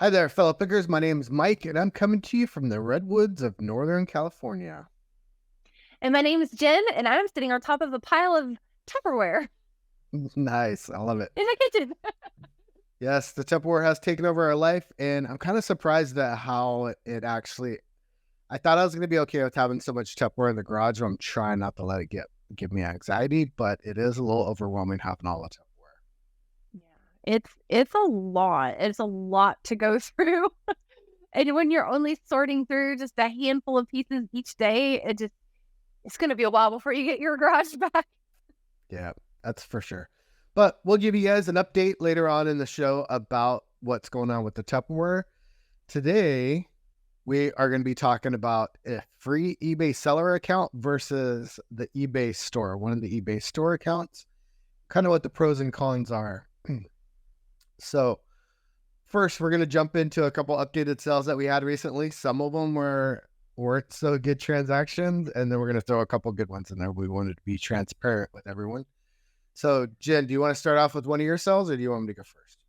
Hi there, fellow pickers. My name is Mike, and I'm coming to you from the redwoods of Northern California. And my name is Jen, and I'm sitting on top of a pile of Tupperware Nice. I love it. in the kitchen. Yes, the Tupperware has taken over our life, and I'm kind of surprised at how it actually. I thought I was going to be okay with having so much Tupperware in the garage, but I'm trying not to let it give me anxiety, but it is a little overwhelming having all the Tupperware. Yeah, it's a lot. It's a lot to go through. And when you're only sorting through just a handful of pieces each day, it's going to be a while before you get your garage back. Yeah, that's for sure. But we'll give you guys an update later on in the show about what's going on with the Tupperware. Today, we are going to be talking about a free eBay seller account versus the eBay store, one of the eBay store accounts, kind of what the pros and cons are. So first, we're going to jump into a couple updated sales that we had recently. Some of them weren't so good transactions, and then we're going to throw a couple good ones in there. We wanted to be transparent with everyone. So Jen, do you want to start off with one of your sales, or do you want me to go first?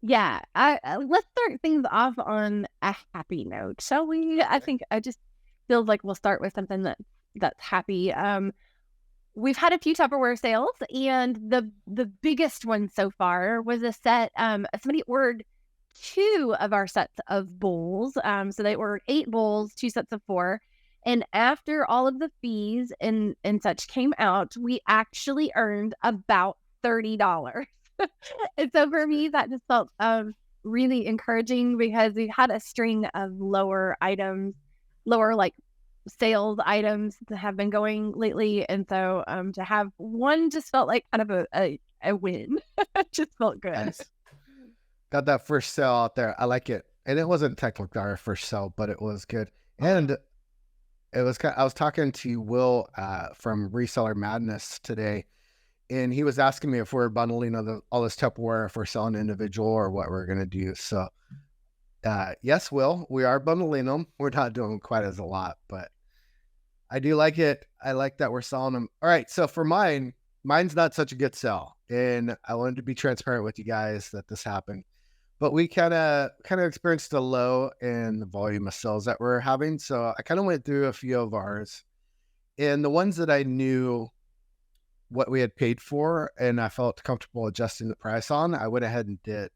Yeah, let's start things off on a happy note, shall we? I think I just feel like we'll start with something that's happy. We've had a few Tupperware sales, and the biggest one so far was a set. Somebody ordered 2 of our sets of bowls. So they ordered 8 bowls, 2 sets of 4. And after all of the fees and such came out, we actually earned about $30. And so for me, that just felt really encouraging because we had a string of lower like sales items that have been going lately. And so to have one just felt like kind of a win. It just felt good. Nice. Got that first sale out there. I like it. And it wasn't technically our first sale, but it was good. And it was I was talking to Will from Reseller Madness today, and he was asking me if we're bundling all this Tupperware, if we're selling individual or what we're going to do. So yes, Will, we are bundling them. We're not doing quite as a lot, but I do like it. I like that we're selling them. All right. So for mine's not such a good sell. And I wanted to be transparent with you guys that this happened. But we kind of experienced a low in the volume of sales that we're having. So I kind of went through a few of ours, and the ones that I knew what we had paid for and I felt comfortable adjusting the price on, I went ahead and did.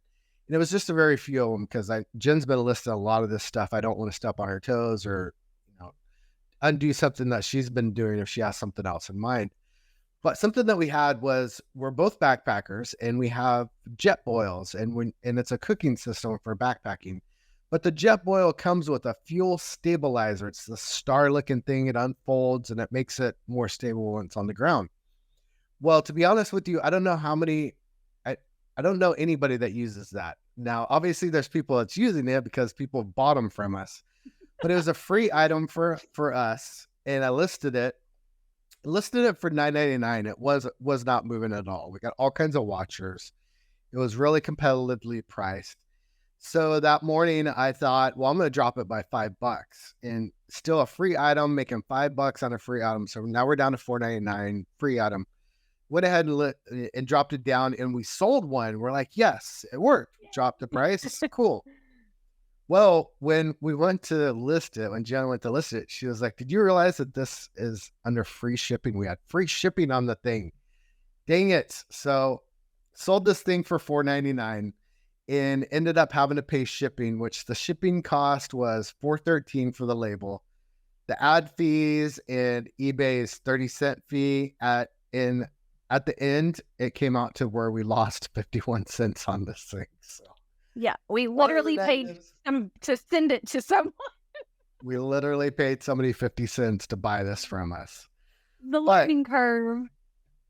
And it was just a very few of them because Jen's been listing a lot of this stuff. I don't want to step on her toes or undo something that she's been doing if she has something else in mind. But something that we had was we're both backpackers and we have jet boils and it's a cooking system for backpacking. But the jet boil comes with a fuel stabilizer. It's the star looking thing. It unfolds and it makes it more stable when it's on the ground. Well, to be honest with you, I don't know I don't know anybody that uses that. Now, obviously there's people that's using it because people bought them from us, but it was a free item for us. And I listed it for $9.99. It was not moving at all. We got all kinds of watchers. It was really competitively priced. So that morning I thought, well, I'm going to drop it by $5 and still a free item, making $5 on a free item. So now we're down to $4.99 free item. Went ahead and dropped it down and we sold one. We're like, yes, it worked. Dropped the price. Cool. Well, when we went to list it, when Jen went to list it, she was like, did you realize that this is under free shipping? We had free shipping on the thing. Dang it. So sold this thing for $4.99 and ended up having to pay shipping, which the shipping cost was $4.13 for the label. The ad fees and eBay's 30-cent fee at the end, it came out to where we lost 51 cents on this thing. So yeah, we literally paid them to send it to someone. We literally paid somebody 50 cents to buy this from us. The learning curve.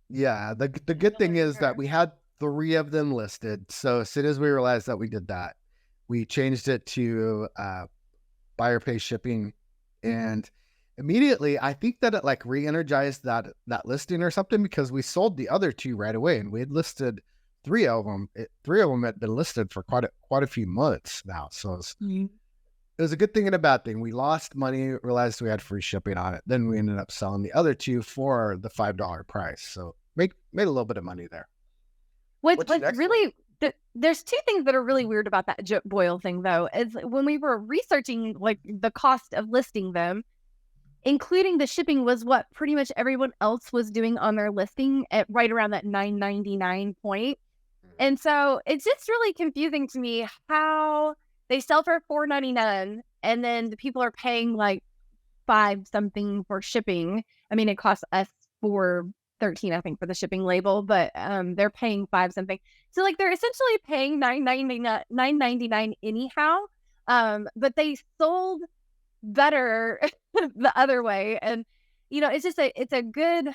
Yeah, the good thing is that we had 3 of them listed. So as soon as we realized that we did that, we changed it to buyer pay shipping, and immediately I think that it like re-energized that listing or something because we sold the other 2 right away, and we had listed 3 of them. 3 of them had been listed for quite a few months now. So it was a good thing and a bad thing. We lost money, realized we had free shipping on it. Then we ended up selling the other 2 for the $5 price. So made a little bit of money there. What's really There's two things that are really weird about that boil thing, though. Is when we were researching like the cost of listing them, including the shipping was what pretty much everyone else was doing on their listing at right around that $9.99 point. And so it's just really confusing to me how they sell for $4.99 and then the people are paying like 5 something for shipping. I mean, it costs us $4.13, I think, for the shipping label, but they're paying 5 something. So like they're essentially paying $9.99 anyhow. But they sold better the other way. And it's just it's a good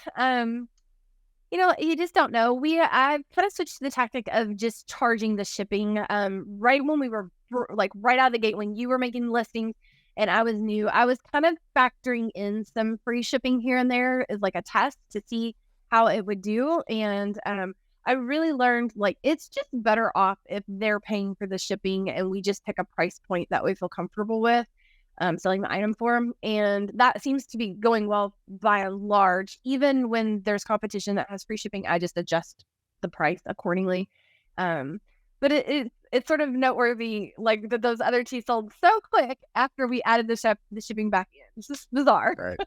you just don't know. I've kind of switched to the tactic of just charging the shipping. Right when we were like right out of the gate, when you were making listings and I was new, I was kind of factoring in some free shipping here and there as like a test to see how it would do. And I really learned like it's just better off if they're paying for the shipping and we just pick a price point that we feel comfortable with. Selling the item for them. And that seems to be going well by and large. Even when there's competition that has free shipping, I just adjust the price accordingly. But it's sort of noteworthy, like that those other two sold so quick after we added the shipping back in. It's just bizarre. Right.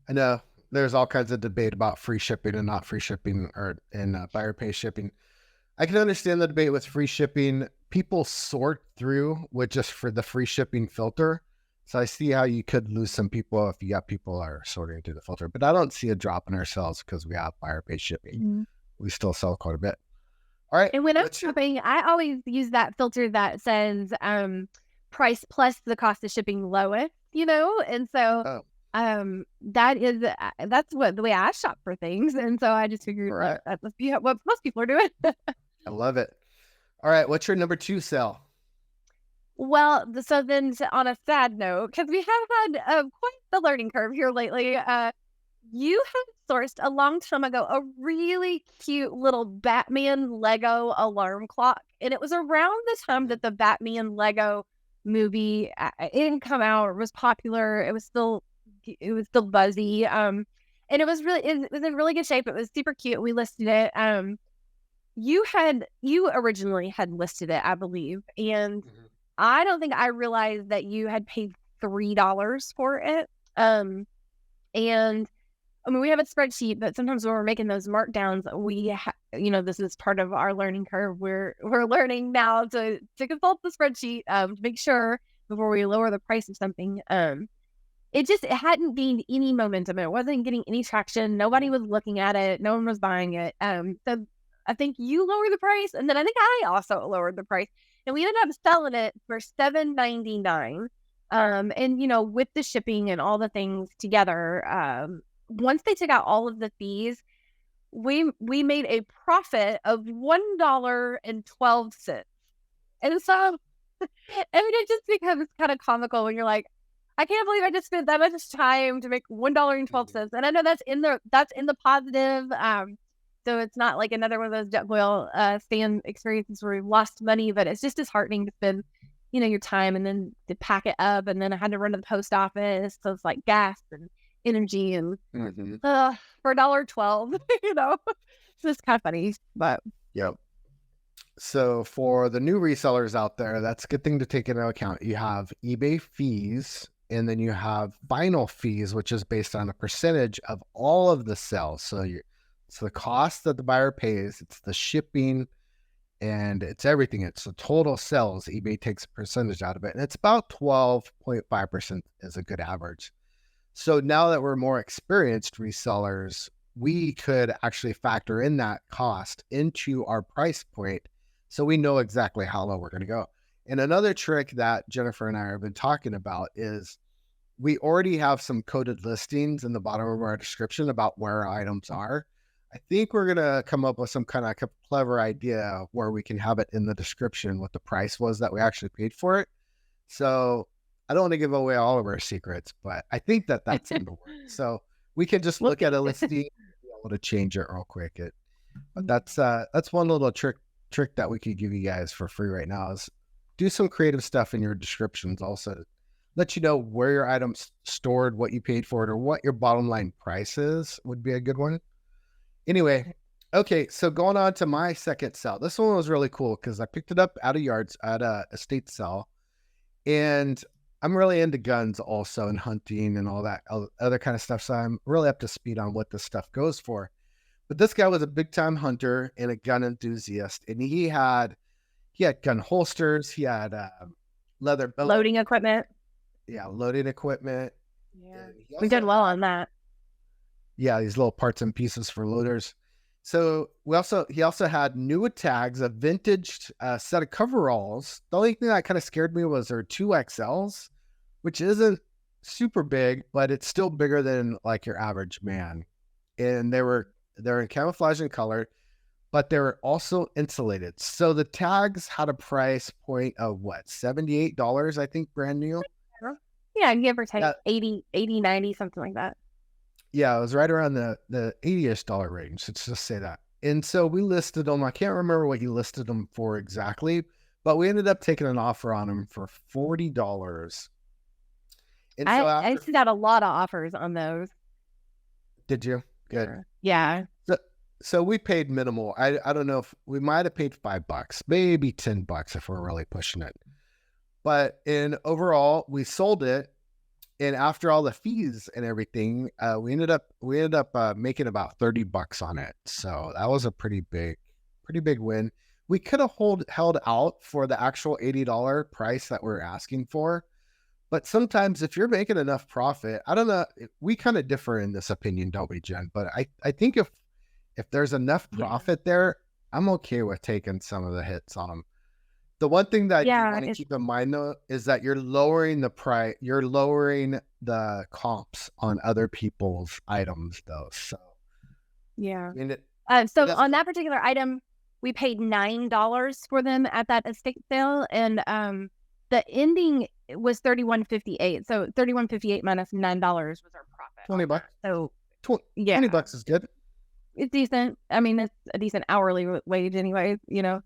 I know there's all kinds of debate about free shipping and not free shipping and buyer pay shipping. I can understand the debate with free shipping. People sort through with just for the free shipping filter. So I see how you could lose some people if you got people are sorting through the filter, but I don't see a drop in our sales because we have buyer pay shipping. Mm-hmm. We still sell quite a bit. All right. And when I'm shopping, I always use that filter that says price plus the cost of shipping lowest, and so that's what the way I shop for things. And so I just figured that must be what most people are doing. I love it. All right. What's your number 2 sell? Well, so then on a sad note, because we have had quite the learning curve here lately, you have sourced a long time ago a really cute little Batman Lego alarm clock. And it was around the time that the Batman Lego movie it didn't come out or was popular. It was still buzzy. And it was in really good shape. It was super cute. We listed it. You originally had listed it, I believe. And I don't think I realized that you had paid $3 for it. And I mean, we have a spreadsheet, but sometimes when we're making those markdowns, this is part of our learning curve. We're learning now to consult the spreadsheet to make sure before we lower the price of something. It hadn't gained any momentum. It wasn't getting any traction. Nobody was looking at it. No one was buying it. So I think you lowered the price, and then I think I also lowered the price. And we ended up selling it for $7.99. And with the shipping and all the things together, once they took out all of the fees, we made a profit of $1.12. And so I mean, it just becomes kind of comical when you're like, I can't believe I just spent that much time to make $1.12. And I know that's in the positive. So it's not like another one of those Jetboil stand experiences where we've lost money, but it's just disheartening to spend, your time and then to pack it up. And then I had to run to the post office. So it's like gas and energy and for $1.12, it's just kind of funny, but. Yep. So for the new resellers out there, that's a good thing to take into account. You have eBay fees, and then you have final fees, which is based on a percentage of all of the sales. So it's the cost that the buyer pays, it's the shipping, and it's everything. It's the total sales. eBay takes a percentage out of it, and it's about 12.5% is a good average. So now that we're more experienced resellers, we could actually factor in that cost into our price point so we know exactly how low we're going to go. And another trick that Jennifer and I have been talking about is we already have some coded listings in the bottom of our description about where our items are. I think we're going to come up with some kind of clever idea where we can have it in the description what the price was that we actually paid for it. So I don't want to give away all of our secrets, but I think that's in the works. So we can just look at a listing and be able to change it real quick. But that's one little trick that we could give you guys for free right now is do some creative stuff in your descriptions also to let you know where your item's stored, what you paid for it, or what your bottom line price is would be a good one. Anyway, Okay, so going on to my second sell. This one was really cool because I picked it up at a yards at a estate sale, and I'm really into guns also and hunting and all that other kind of stuff. So I'm really up to speed on what this stuff goes for. But this guy was a big time hunter and a gun enthusiast, and he had gun holsters, he had leather belt, Loading equipment. yeah, loading equipment. Yeah. And he We also did well on that. Yeah, these little parts and pieces for loaders. So he also had new tags, a vintage set of coveralls. The only thing that kind of scared me was their 2XLs, which isn't super big, but it's still bigger than like your average man. And they're in camouflage and color, but they were also insulated. So the tags had a price point of what, $78, I think, brand new. Yeah, give or take Yeah, 80, 90, something like that. Yeah, it was right around the $80-ish range. Let's just say that. And so we listed them. I can't remember what you listed them for exactly, but we ended up taking an offer on them for $40. And so I sent out a lot of offers on those. did you? Good. Yeah. So we paid minimal. I don't know if we might have paid $5, maybe $10 if we're really pushing it. But in overall, we sold it. And after all the fees and everything, we ended up making about $30 on it. So that was a pretty big win. We could have held out for the actual $80 price that we're asking for, but sometimes if you're making enough profit, I don't know. We kind of differ in this opinion, don't we, Jen? But I think if there's enough profit there, I'm okay with taking some of the hits on them. The one thing that you want to keep in mind, though, is that you're lowering the price. You're lowering the comps on other people's items, though. So, yeah. I mean, so on that particular item, we paid $9 for them at that estate sale, and the ending was $31.58. So $31.58 minus $9 was our profit. $20. So $20 is good. It's decent. I mean, it's a decent hourly wage, anyway. You know.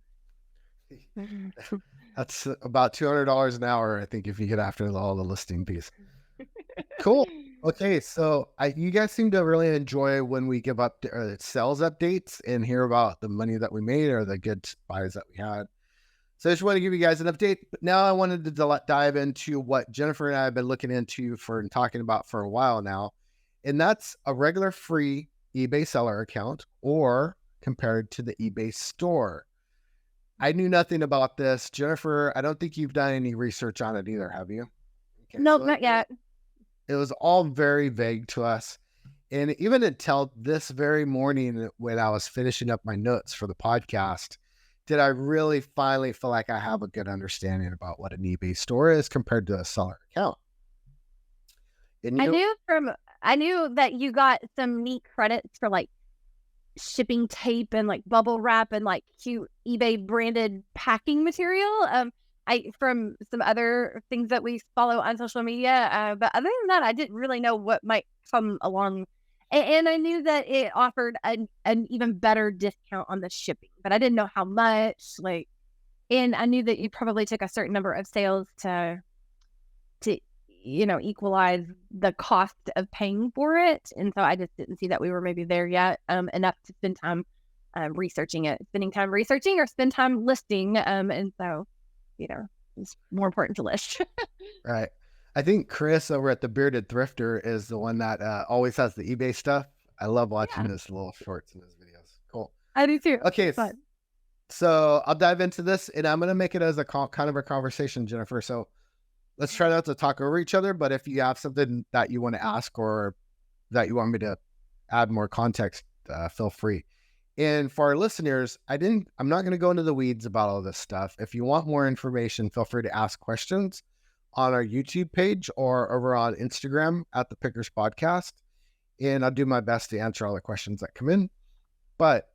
That's about $200 an hour, I think, if you get after all the listing fees. Cool. Okay, so you guys seem to really enjoy when we give up sales updates and hear about the money that we made or the good buys that we had. So I just want to give you guys an update. But now I wanted to dive into what Jennifer and I have been looking into and talking about for a while now, and that's a regular free eBay seller account or compared to the eBay store. I knew nothing about this. Jennifer, I don't think you've done any research on it either, have you? Okay, nope, not yet. It was all very vague to us. And even until this very morning when I was finishing up my notes for the podcast, did I really finally feel like I have a good understanding about what an eBay store is compared to a seller account. I knew that you got some neat credits for like shipping tape and like bubble wrap and like cute eBay branded packing material. From some other things that we follow on social media. But other than that, I didn't really know what might come along. And I knew that it offered an even better discount on the shipping, but I didn't know how much. And I knew that you probably took a certain number of sales to equalize the cost of paying for it. And so I just didn't see that we were maybe there yet enough to spend time researching it, spending time researching or spend time listing. And so, it's more important to list. Right. I think Chris over at the Bearded Thrifter is the one that always has the eBay stuff. I love watching his little shorts in his videos. Cool. I do too. Okay. So I'll dive into this and I'm going to make it as a kind of a conversation, Jennifer. So let's try not to talk over each other, but if you have something that you want to ask or that you want me to add more context, feel free. And for our listeners, I'm not going to go into the weeds about all this stuff. If you want more information, feel free to ask questions on our YouTube page or over on Instagram at the Pickers Podcast. And I'll do my best to answer all the questions that come in. But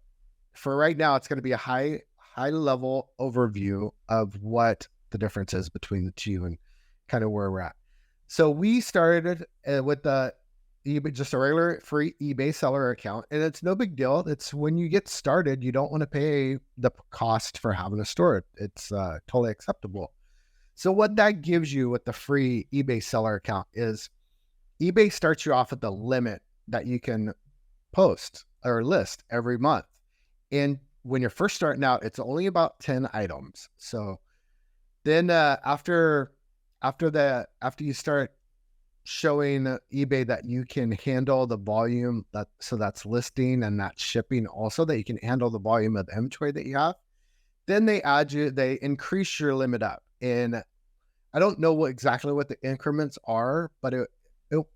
for right now, it's going to be a high level overview of what the difference is between the two and kind of where we're at. So we started with just a regular free eBay seller account, and it's no big deal. It's when you get started, you don't want to pay the cost for having a store. It's totally acceptable. So what that gives you with the free eBay seller account is eBay starts you off at the limit that you can post or list every month. And when you're first starting out, it's only about 10 items. So then after you start showing eBay that you can handle the volume, that's listing and that's shipping also, that you can handle the volume of the inventory that you have, then they increase your limit up. And I don't know exactly what the increments are, but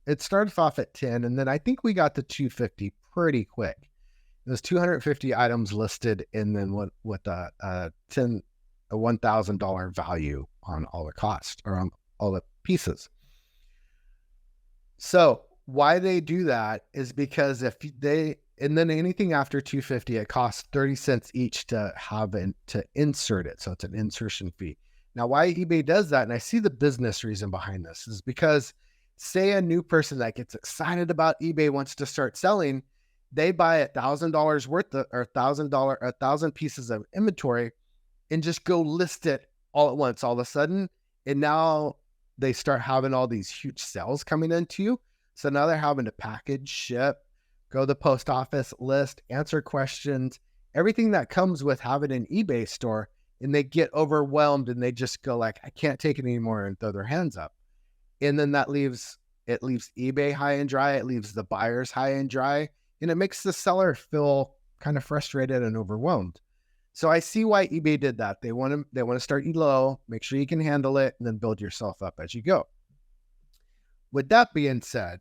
it started off at 10, and then I think we got to 250 pretty quick. There's 250 items listed, and then with a $1,000 value on all the cost, or on all the pieces. So why they do that is because and then anything after 250, it costs 30 cents each to insert it. So it's an insertion fee. Now, why eBay does that, and I see the business reason behind this, is because say a new person that gets excited about eBay wants to start selling, they buy $1,000 worth of, or $1,000 pieces of inventory and just go list it all at once, all of a sudden. And now they start having all these huge sales coming into you. So now they're having to package, ship, go to the post office, list, answer questions, everything that comes with having an eBay store. And they get overwhelmed and they just go like, I can't take it anymore, and throw their hands up. And then it leaves eBay high and dry. It leaves the buyers high and dry. And it makes the seller feel kind of frustrated and overwhelmed. So I see why eBay did that. They want to start you low, make sure you can handle it, and then build yourself up as you go. With that being said,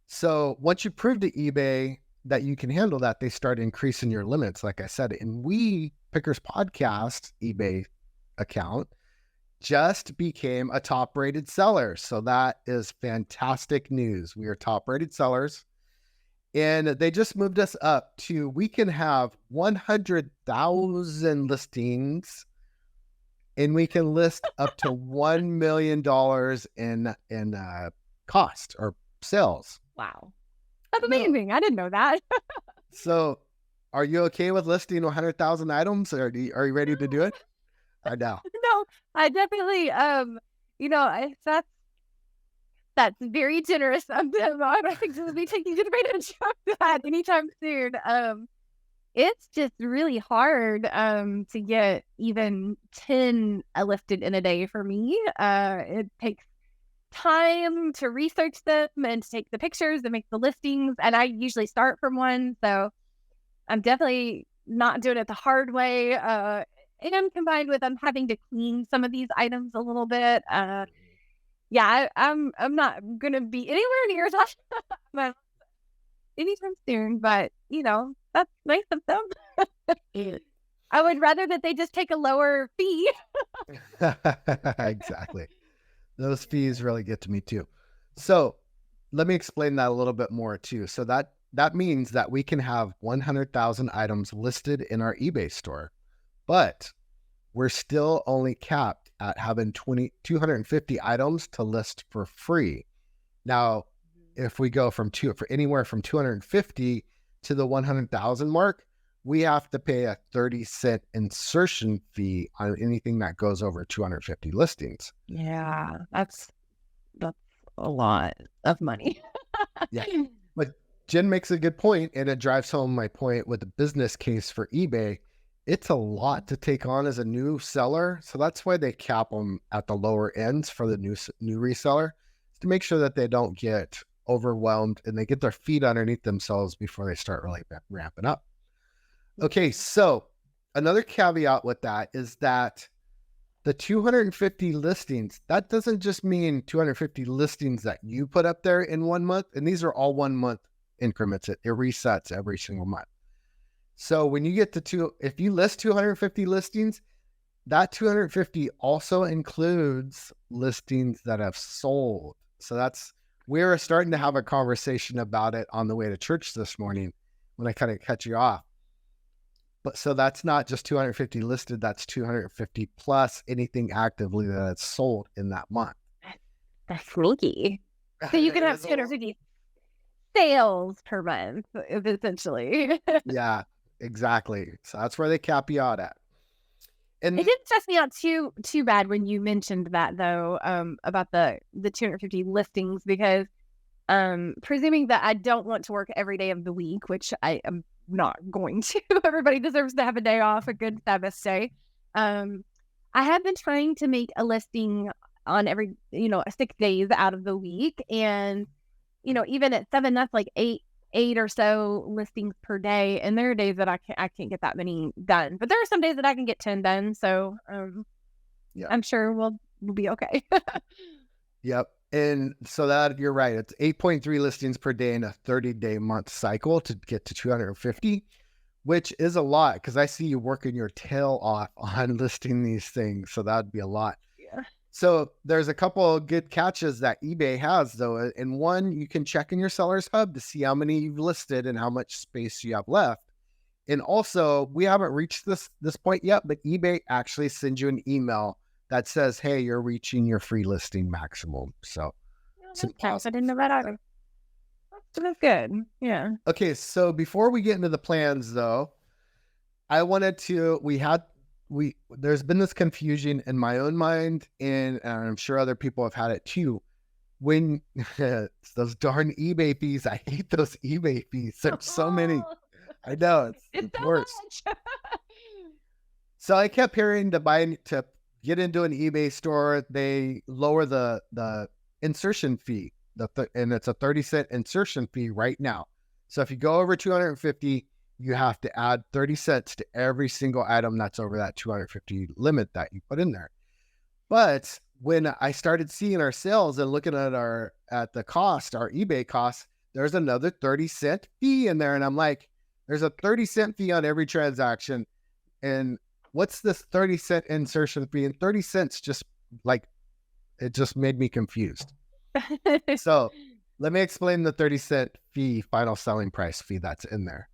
so once you prove to eBay that you can handle that, they start increasing your limits, like I said. And Pickers Podcast eBay account just became a top-rated seller. So that is fantastic news. We are top-rated sellers. And they just moved us up to, we can have 100,000 listings, and we can list up to $1 million in cost or sales. Wow. That's amazing. No. I didn't know that. So are you okay with listing 100,000 items, or are you ready to do it? I know. No, I definitely, that's very generous of them. I don't think they'll be taking advantage of that anytime soon. It's just really hard to get even 10 listed in a day for me. It takes time to research them and to take the pictures and make the listings. And I usually start from one. So I'm definitely not doing it the hard way. And combined with I'm having to clean some of these items a little bit. Yeah, I'm not gonna be anywhere near that anytime soon. But that's nice of them. I would rather that they just take a lower fee. Exactly. Those fees really get to me too. So let me explain that a little bit more too. So that means that we can have 100,000 items listed in our eBay store, but we're still only capped at having 250 items to list for free. Now, if we go for anywhere from 250 to the 100,000 mark, we have to pay a 30-cent insertion fee on anything that goes over 250 listings. Yeah, that's a lot of money. Yeah, but Jen makes a good point, and it drives home my point with the business case for eBay. It's a lot to take on as a new seller. So that's why they cap them at the lower ends for the new reseller, to make sure that they don't get overwhelmed and they get their feet underneath themselves before they start really ramping up. Okay, so another caveat with that is that the 250 listings, that doesn't just mean 250 listings that you put up there in 1 month. And these are all 1 month increments. It resets every single month. So when you get to if you list 250 listings, that 250 also includes listings that have sold. So we're starting to have a conversation about it on the way to church this morning when I kind of cut you off. But so that's not just 250 listed, that's 250 plus anything actively that's sold in that month. That's sneaky. So you can have 250 sales per month, essentially. Yeah. Exactly. So that's where they cap you out at. And it didn't stress me out too bad when you mentioned that, though, about the 250 listings, because presuming that I don't want to work every day of the week, which I am not going to. Everybody deserves to have a day off, a good Sabbath day. I have been trying to make a listing on every, 6 days out of the week. And, even at 7, that's like eight or so listings per day. And there are days that I can't get that many done, but there are some days that I can get 10 done. So, Yeah. I'm sure we'll be okay. Yep. And so that you're right. It's 8.3 listings per day in a 30-day month cycle to get to 250, which is a lot because I see you working your tail off on listing these things. So that'd be a lot. Yeah. So there's a couple of good catches that eBay has though. And one, you can check in your seller's hub to see how many you've listed and how much space you have left. And also, we haven't reached this point yet, but eBay actually sends you an email that says, hey, you're reaching your free listing maximum. So I didn't know that either. That's good. Yeah. Okay, so before we get into the plans though, I wanted to, there's been this confusion in my own mind, and I'm sure other people have had it too. When those darn eBay fees, I hate those eBay fees. There's so many. I know it's the worst. So I kept hearing to get into an eBay store, they lower the insertion fee, and it's a 30-cent insertion fee right now. So if you go over 250, you have to add 30 cents to every single item that's over that 250 limit that you put in there. But when I started seeing our sales and looking at our eBay costs, there's another 30-cent fee in there. And I'm like, there's a 30-cent fee on every transaction. And what's this 30-cent insertion fee? And 30 cents it just made me confused. So let me explain the 30-cent fee, final selling price fee that's in there.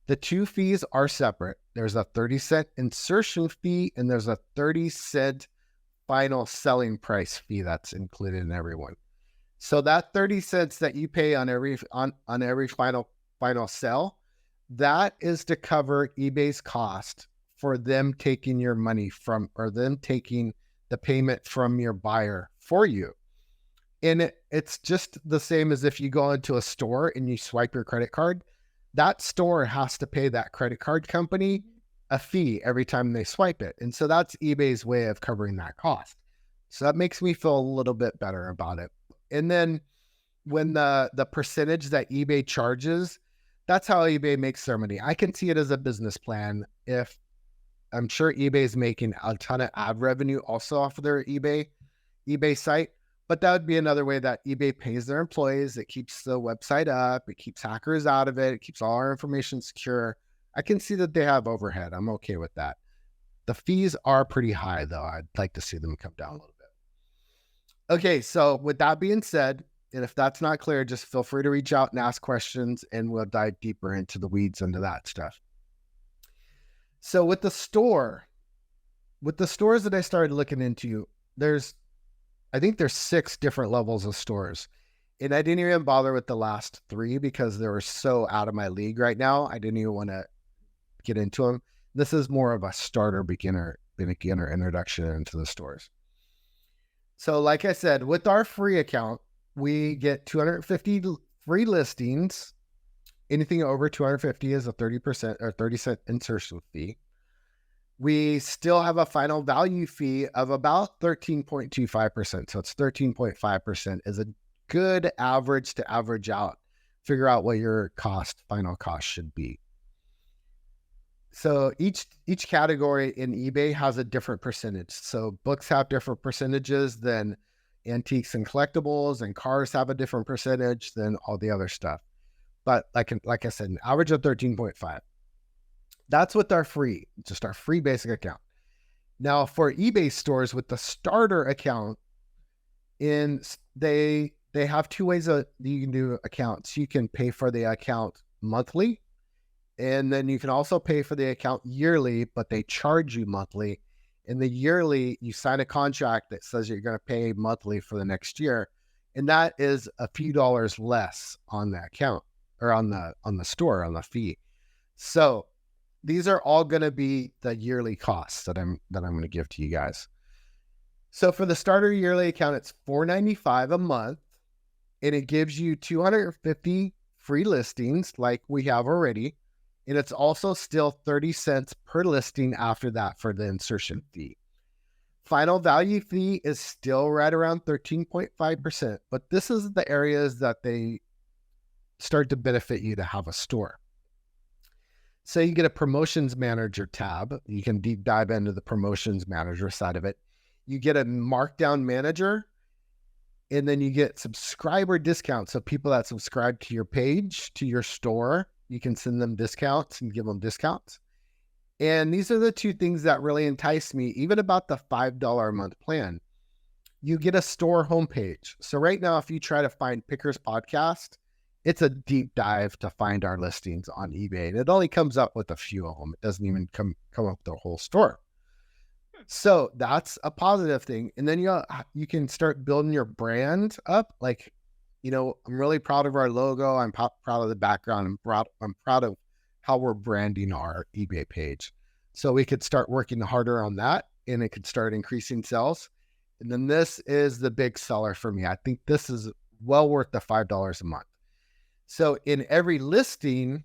The two fees are separate. There's a 30-cent insertion fee and there's a 30-cent final selling price fee that's included in every one. So that 30 cents that you pay on every final sell, that is to cover eBay's cost for them taking your money or them taking the payment from your buyer for you. And it's just the same as if you go into a store and you swipe your credit card. That store has to pay that credit card company a fee every time they swipe it. And so that's eBay's way of covering that cost. So that makes me feel a little bit better about it. And then when the percentage that eBay charges, that's how eBay makes their money. I can see it as a business plan. If I'm sure eBay is making a ton of ad revenue also off of their eBay site, but that would be another way that eBay pays their employees. It keeps the website up. It keeps hackers out of it. It keeps all our information secure. I can see that they have overhead. I'm okay with that. The fees are pretty high though. I'd like to see them come down a little bit. Okay. So with that being said, and if that's not clear, just feel free to reach out and ask questions and we'll dive deeper into the weeds into that stuff. So with the stores that I started looking into, I think there's 6 different levels of stores. And I didn't even bother with the last 3 because they were so out of my league right now. I didn't even want to get into them. This is more of a starter beginner introduction into the stores. So like I said, with our free account, we get 250 free listings. Anything over 250 is a 30% or 30-cent insertion fee. We still have a final value fee of about 13.25%. So it's 13.5% is a good average to average out, figure out what your final cost should be. So each category in eBay has a different percentage. So books have different percentages than antiques and collectibles, and cars have a different percentage than all the other stuff. But like I said, an average of 13.5. That's with our free basic account. Now for eBay stores with the starter account, they have 2 ways that you can do accounts. You can pay for the account monthly, and then you can also pay for the account yearly, but they charge you monthly. In the yearly, you sign a contract that says you're going to pay monthly for the next year, and that is a few dollars less on the account or on the store, on the fee. So these are all going to be the yearly costs that I'm going to give to you guys. So for the starter yearly account, it's $4.95 a month, and it gives you 250 free listings like we have already. And it's also still 30 cents per listing after that for the insertion fee. Final value fee is still right around 13.5%, but this is the areas that they start to benefit you to have a store. So you get a promotions manager tab. You can deep dive into the promotions manager side of it. You get a markdown manager, and then you get subscriber discounts. So people that subscribe to your page, to your store, you can send them discounts and give them discounts. And these are the two things that really entice me, even about the $5 a month plan. You get a store homepage. So right now, if you try to find Pickers Podcast, it's a deep dive to find our listings on eBay. And it only comes up with a few of them. It doesn't even come up with the whole store. So that's a positive thing. And then you can start building your brand up. Like, I'm really proud of our logo. I'm proud of the background. I'm proud of how we're branding our eBay page. So we could start working harder on that, and it could start increasing sales. And then this is the big seller for me. I think this is well worth the $5 a month. So in every listing,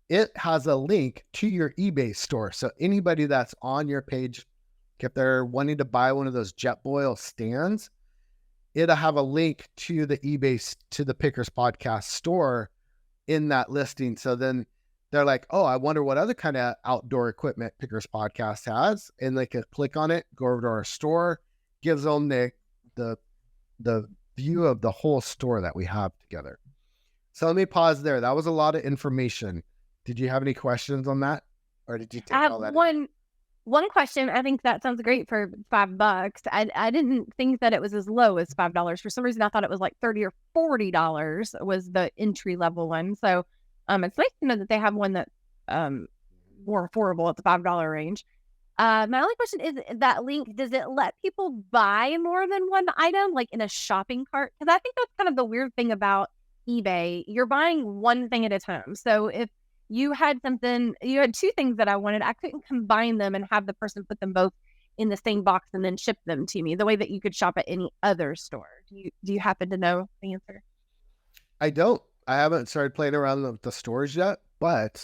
it has a link to your eBay store. So anybody that's on your page, if they're wanting to buy one of those Jetboil stands, it'll have a link to the eBay, to the Pickers Podcast store in that listing. So then they're like, oh, I wonder what other kind of outdoor equipment Pickers Podcast has. And they can click on it, go over to our store, gives them the view of the whole store that we have together. So let me pause there. That was a lot of information. Did you have any questions on that? Or did you take all that? I have one question. I think that sounds great for $5. I didn't think that it was as low as $5. For some reason, I thought it was like $30 or $40 was the entry level one. So it's nice to know that they have one that's more affordable at the $5 range. My only question is that link, does it let people buy more than one item, like in a shopping cart? Because I think that's kind of the weird thing about eBay. You're buying one thing at a time. So if you had two things that I wanted, I couldn't combine them and have the person put them both in the same box and then ship them to me the way that you could shop at any other store. Do you happen to know the answer? I don't. I haven't started playing around with the stores yet, but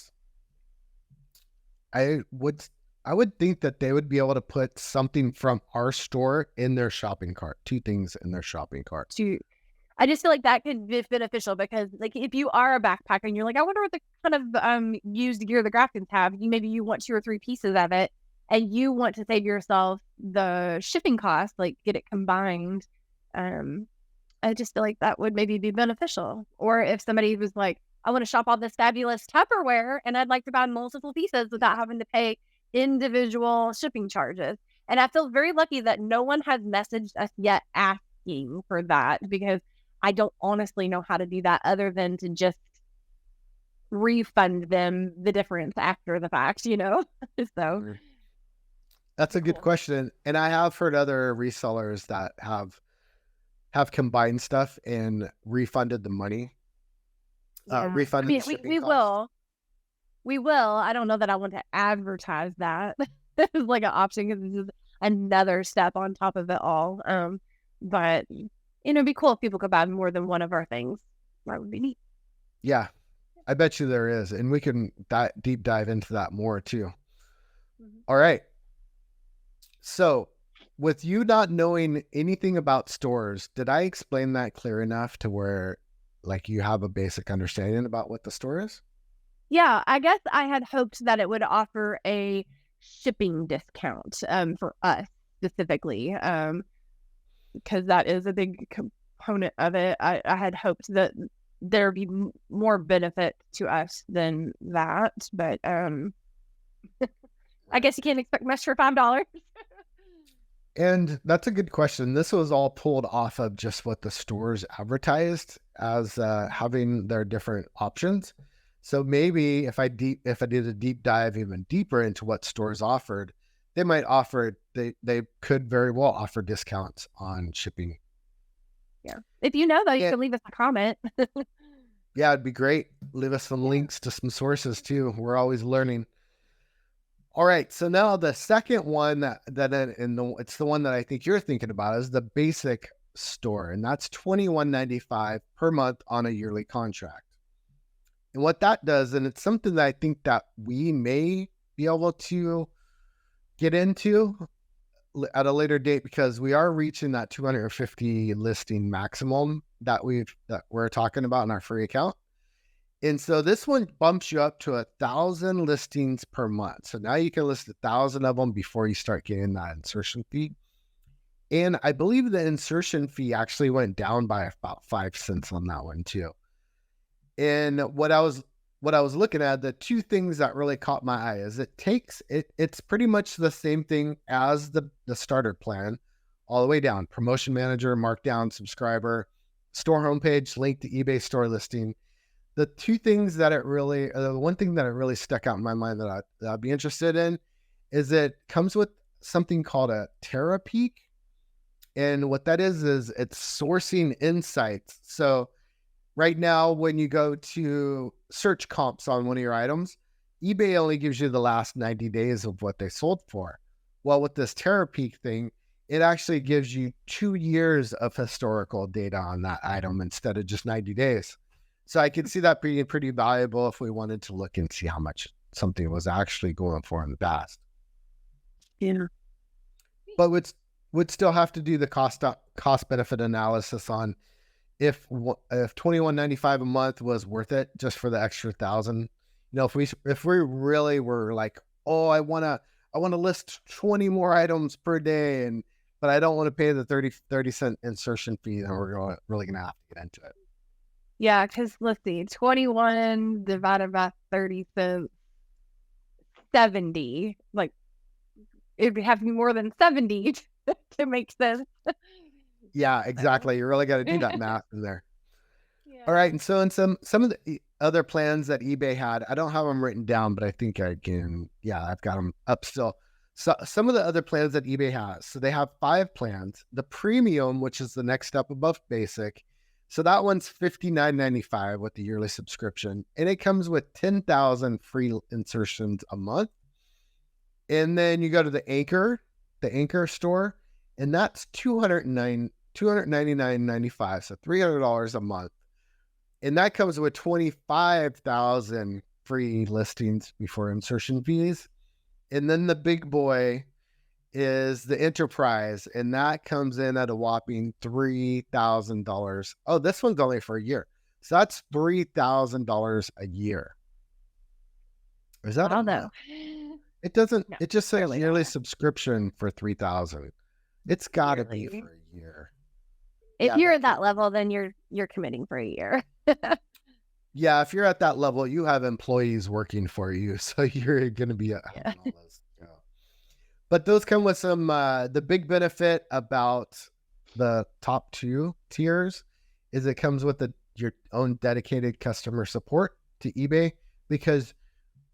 I would think that they would be able to put something from our store in their shopping cart, two things in their shopping cart. I just feel like that could be beneficial because, like, if you are a backpacker and you're like, I wonder what the kind of used gear the Grafton's have, maybe you want 2 or 3 pieces of it and you want to save yourself the shipping cost, like get it combined. I just feel like that would maybe be beneficial. Or if somebody was like, I want to shop all this fabulous Tupperware and I'd like to buy multiple pieces without having to pay individual shipping charges. And I feel very lucky that no one has messaged us yet asking for that, because I don't honestly know how to do that other than to just refund them the difference after the fact, So that's a good question. And I have heard other resellers that have combined stuff and refunded the money. Refunded the shipping cost. We will. I don't know that I want to advertise that. This is like an option because this is another step on top of it all. But it'd be cool if people could buy more than one of our things. That would be neat. Yeah, I bet you there is. And we can deep dive into that more too. Mm-hmm. All right. So with you not knowing anything about stores, did I explain that clear enough to where like you have a basic understanding about what the store is? Yeah, I guess I had hoped that it would offer a shipping discount for us specifically, because that is a big component of it. I had hoped that there'd be more benefit to us than that, but I guess you can't expect much for $5. And that's a good question. This was all pulled off of just what the stores advertised as having their different options. So maybe if I did a deep dive even deeper into what stores offered, they might offer, they could very well offer discounts on shipping. Yeah. If you know, though, you can leave us a comment. Yeah, it'd be great. Leave us some links to some sources too. We're always learning. All right. So now the second one it's the one that I think you're thinking about is the basic store. And that's $21.95 per month on a yearly contract. And what that does, and it's something that I think that we may be able to get into at a later date, because we are reaching that 250 listing maximum that we're talking about in our free account. And so this one bumps you up to 1,000 listings per month. So now you can list 1,000 of them before you start getting that insertion fee. And I believe the insertion fee actually went down by about 5 cents on that one too. And what I was looking at, the two things that really caught my eye is it's pretty much the same thing as the starter plan, all the way down: promotion manager, markdown, subscriber, store homepage, link to eBay store listing. The two things that the one thing that it really stuck out in my mind that I'd be interested in is it comes with something called a TerraPeak. And what that is it's sourcing insights. So right now, when you go to search comps on one of your items, eBay only gives you the last 90 days of what they sold for. Well, with this TerraPeak thing, it actually gives you 2 years of historical data on that item instead of just 90 days. So I can see that being pretty valuable if we wanted to look and see how much something was actually going for in the past. Yeah. But would still have to do the cost benefit analysis on if $21.95 a month was worth it just for the extra 1,000. If we really were like, oh, I want to list 20 more items per day, but I don't want to pay the 30 cent insertion fee, then we're really going to have to get into it. Yeah, because let's see, 21 divided by 30 cents, 70. Like, it'd have to be more than 70 to make sense. Yeah, exactly. You really got to do that math in there. Yeah. All right. And so in some of the other plans that eBay had, I don't have them written down, but I think I can. Yeah, I've got them up still. So some of the other plans that eBay has, so they have 5 plans. The premium, which is the next step above basic, so that one's $59.95 with the yearly subscription, and it comes with 10,000 free insertions a month. And then you go to the Anchor store, and that's $299.95, so $300 a month, and that comes with 25,000 free listings before insertion fees. And then the big boy is the Enterprise, and that comes in at a whopping $3,000. Oh, this one's only for a year, so that's $3,000 a year. Is that? I don't know. It doesn't. No, it just says barely yearly not. subscription for 3,000. It's got to be Yearly. for a year. If Yeah, you're that at that could- level, then you're committing for a year. Yeah, if you're at that level, you have employees working for you, so you're going to be having Yeah. all those. But those come with some. The big benefit about the top 2 tiers is it comes with your own dedicated customer support to eBay, because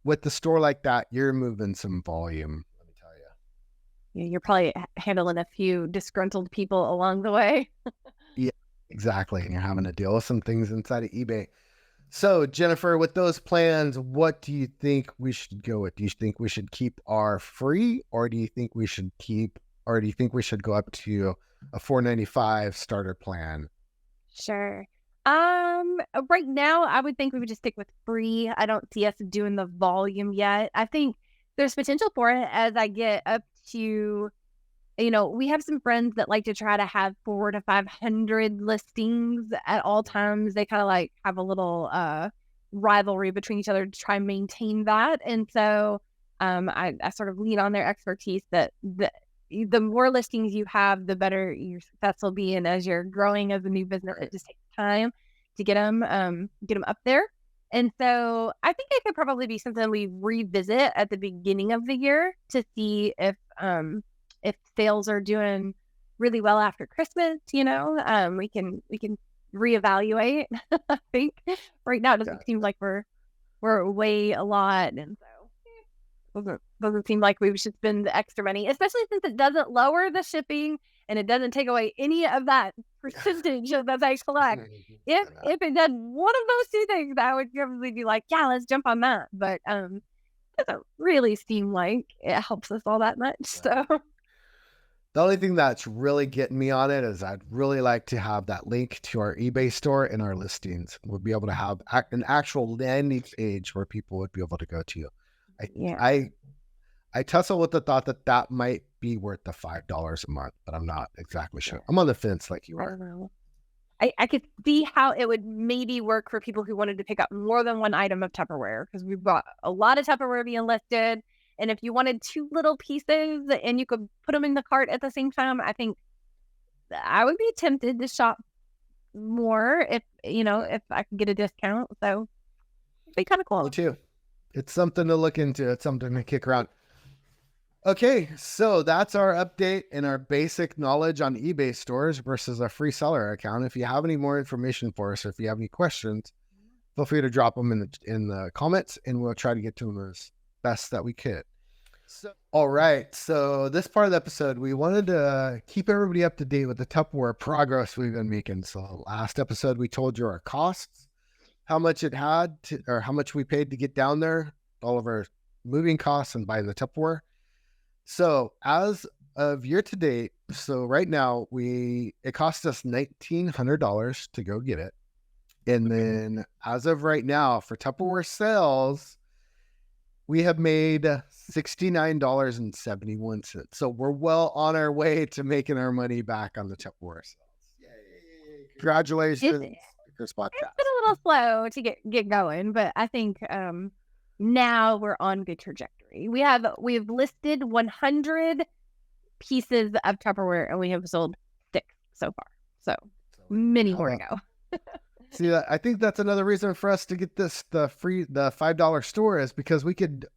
with the store like that, you're moving some volume. Let me tell you. You're probably handling a few disgruntled people along the way. Yeah, exactly. And you're having to deal with some things inside of eBay. So, Jennifer, with those plans, what do you think we should go with? Do you think we should keep our free, or do you think we should go up to a $4.95 starter plan? Sure. Right now, I would think we would just stick with free. I don't see us doing the volume yet. I think there's potential for it as I get up to, we have some friends that like to try to have 400 to 500 listings at all times. They kind of like have a little rivalry between each other to try and maintain that. And so I sort of lean on their expertise that the more listings you have, the better your success will be. And as you're growing as a new business, it just takes time to get them up there. And so I think it could probably be something we revisit at the beginning of the year to see if sales are doing really well after Christmas. We can reevaluate. I think right now it doesn't seem like we're away a lot, and so doesn't seem like we should spend the extra money, especially since it doesn't lower the shipping and it doesn't take away any of that percentage that they collect. If it does one of those 2 things, I would probably be like, yeah, let's jump on that. But it doesn't really seem like it helps us all that much. So The only thing that's really getting me on it is I'd really like to have that link to our eBay store in our listings. We'll be able to have an actual landing page where people would be able to go to. Yeah. I tussle with the thought that that might be worth the $5 a month, but I'm not exactly sure. I'm on the fence like you I are. don't know. I could see how it would maybe work for people who wanted to pick up more than one item of Tupperware, because we've got a lot of Tupperware being listed. And if you wanted 2 little pieces and you could put them in the cart at the same time, I think I would be tempted to shop more if I could get a discount. So it'd be kind of cool. Me too. It's something to look into. It's something to kick around. Okay, so that's our update and our basic knowledge on eBay stores versus a free seller account. If you have any more information for us, or if you have any questions, feel free to drop them in the comments, and we'll try to get to them as best that we could. So, all right. So this part of the episode, we wanted to keep everybody up to date with the Tupperware progress we've been making. So last episode, we told you our costs, how much it had to, or how much we paid to get down there, all of our moving costs and buying the Tupperware. So as of year to date, so right now it cost us $1,900 to go get it. And then as of right now for Tupperware sales, we have made $69.71. So we're well on our way to making our money back on the Tupperware sales. Yay. Congratulations. It's been a little slow to get going, but I think now we're on good trajectory. We've listed 100 pieces of Tupperware and we have sold 6 so far. So many more to go. See, I think that's another reason for us to get the $5 store is because we could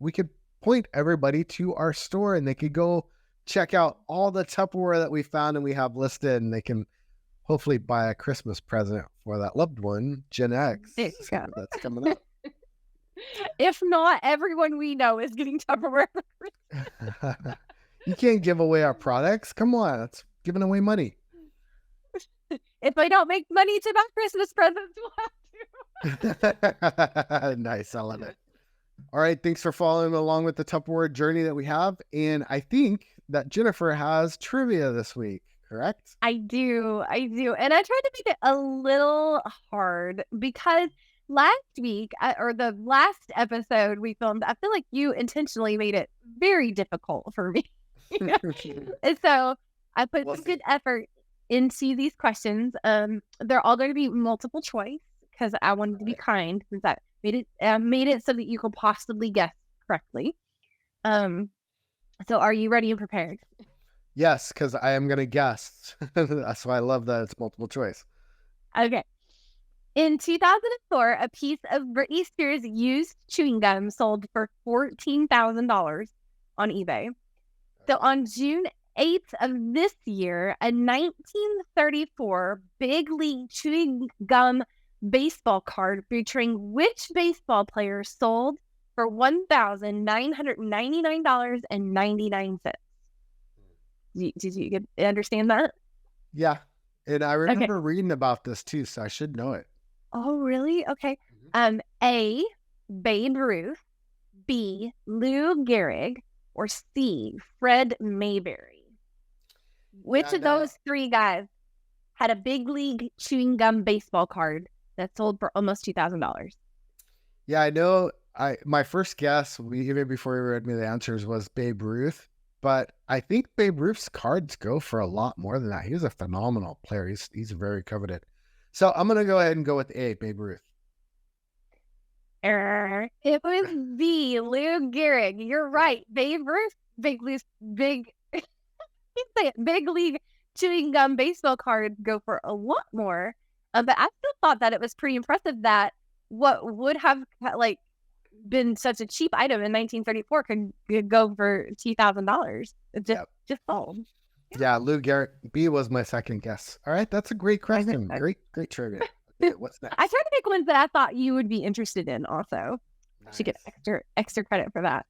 point everybody to our store and they could go check out all the Tupperware that we found and we have listed, and they can hopefully buy a Christmas present for that loved one, Gen X. That's coming up. If not, everyone we know is getting Tupperware. You can't give away our products. Come on, that's giving away money. If I don't make money to buy Christmas presents, we'll have to. Nice, I love it. All right, thanks for following along with the Tupperware journey that we have. And I think that Jennifer has trivia this week, correct? I do. And I tried to make it a little hard because last week, or the last episode we filmed, I feel like you intentionally made it very difficult for me. And so I put some good effort into these questions. They're all going to be multiple choice because I wanted to be kind, since I made it so that you could possibly guess correctly. So are you ready and prepared? Yes, because I am going to guess. That's why I love that it's multiple choice. Okay. In 2004, a piece of Britney Spears' used chewing gum sold for $14,000 on eBay. So on June 8th of this year, a 1934 Big League chewing gum baseball card featuring which baseball player sold for $1,999.99. Did you understand that? Yeah. And I remember reading about this too, so I should know it. Oh, really? Okay. A, Babe Ruth, B, Lou Gehrig, or C, Fred Mayberry. Which of those 3 guys had a Big League chewing gum baseball card that sold for almost $2,000? Yeah, I know. My first guess, even before you read me the answers, was Babe Ruth. But I think Babe Ruth's cards go for a lot more than that. He was a phenomenal player. He's very coveted. So I'm going to go ahead and go with A, Babe Ruth. It was B, Lou Gehrig. You're right. Babe Ruth, Big League chewing gum baseball cards go for a lot more. But I still thought that it was pretty impressive that what would have been such a cheap item in 1934 could go for $2,000. Just sold. Yeah, Lou Gehrig. B was my second guess. All right, that's a great question. Great trivia. Okay, what's next? I tried to pick ones that I thought you would be interested in also. Nice. Should get extra credit for that.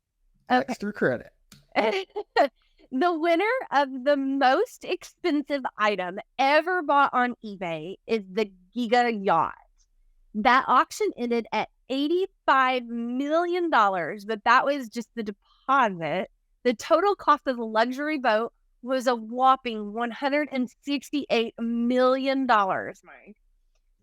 Okay. Extra credit. The winner of the most expensive item ever bought on eBay is the Giga Yacht. That auction ended at $85 million, but that was just the deposit. The total cost of the luxury boat was a whopping $168 million, Mike.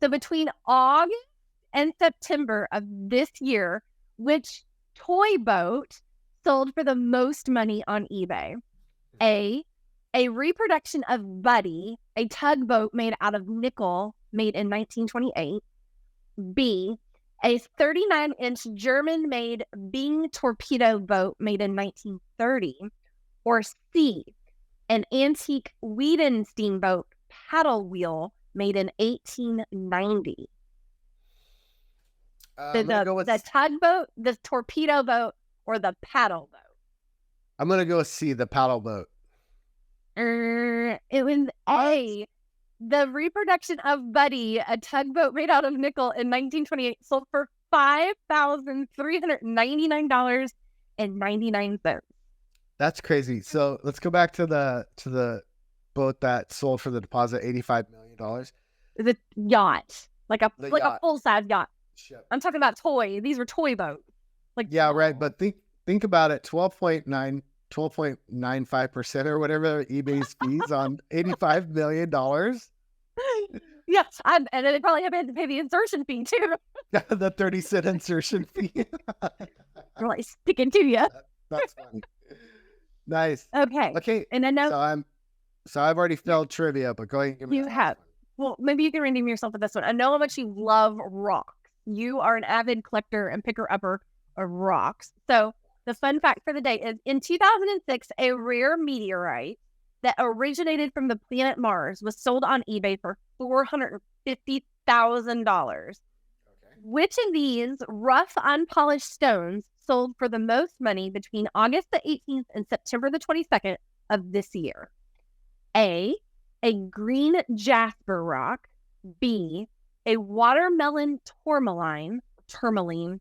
So between August and September of this year, which toy boat sold for the most money on eBay? A reproduction of Buddy, a tugboat made out of nickel, made in 1928. B, a 39-inch German-made Bing torpedo boat made in 1930. Or C, an antique Whedon steamboat paddle wheel made in 1890. The tugboat, the torpedo boat, or the paddle boat? I'm going to go with C, the paddle boat. It was A. The reproduction of Buddy, a tugboat made out of nickel in 1928, sold for $5,399.99. That's crazy. So let's go back to the boat that sold for the deposit, $85 million. The yacht, like a full size yacht. Ship. I'm talking about toy. These were toy boats. Like, yeah, right. But think about it. 12.95% or whatever eBay's fees on $85 million. Yes, and then they probably had to pay the insertion fee too. The 30-cent insertion fee. We're like sticking to you. That's funny. Nice. Okay. And I know. So I've already failed trivia, but go ahead and give me. You have. Well, maybe you can redeem yourself with this one. I know how much you love rocks. You are an avid collector and picker-upper of rocks. So the fun fact for the day is, in 2006, a rare meteorite that originated from the planet Mars was sold on eBay for $450,000. Okay. Which of these rough, unpolished stones sold for the most money between August the 18th and September the 22nd of this year? A green jasper rock. B, a watermelon tourmaline. I'm not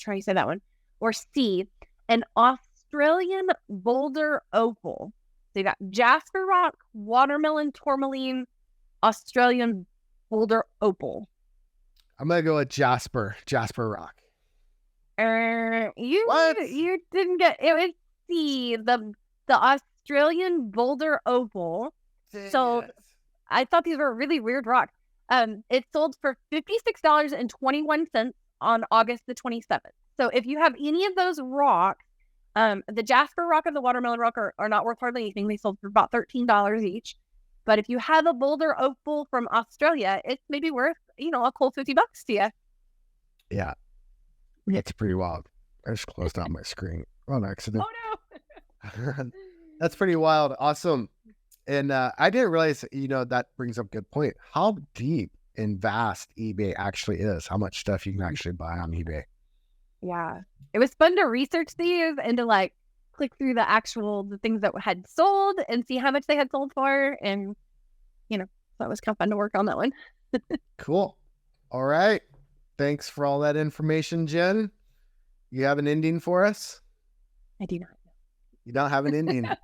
sure how you say that one. Or C, an Australian boulder opal. So you got jasper rock, watermelon tourmaline, Australian boulder opal. I'm gonna go with jasper rock. You didn't get it. Was C, the Australian boulder opal. So I thought these were a really weird rock. It sold for $56.21 on August the 27th. So if you have any of those rocks, the jasper rock and the watermelon rock are not worth hardly anything. They sold for about $13 each. But if you have a boulder opal from Australia, it's maybe worth, a cool $50 to you. Yeah. It's pretty wild. I just closed out my screen on accident. Oh no. That's pretty wild. Awesome. And I didn't realize, that brings up a good point. How deep and vast eBay actually is. How much stuff you can actually buy on eBay. Yeah. It was fun to research these and to click through the things that had sold and see how much they had sold for. And, that was kind of fun to work on that one. Cool. All right. Thanks for all that information, Jen. You have an ending for us? I do not. You don't have an ending. How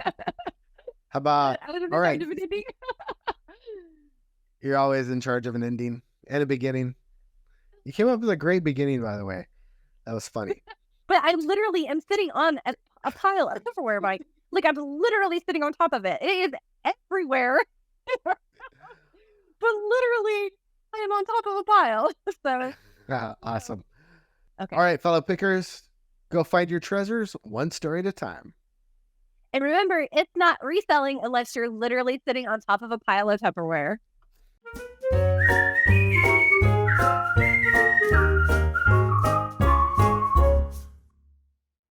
about, all right. You're always in charge of an ending and a beginning. You came up with a great beginning, by the way. That was funny. But I literally am sitting on a pile of Tupperware, Mike. I'm literally sitting on top of it. It is everywhere. But literally, I am on top of a pile. So awesome. Okay. All right, fellow pickers, go find your treasures one story at a time. And remember, it's not reselling unless you're literally sitting on top of a pile of Tupperware.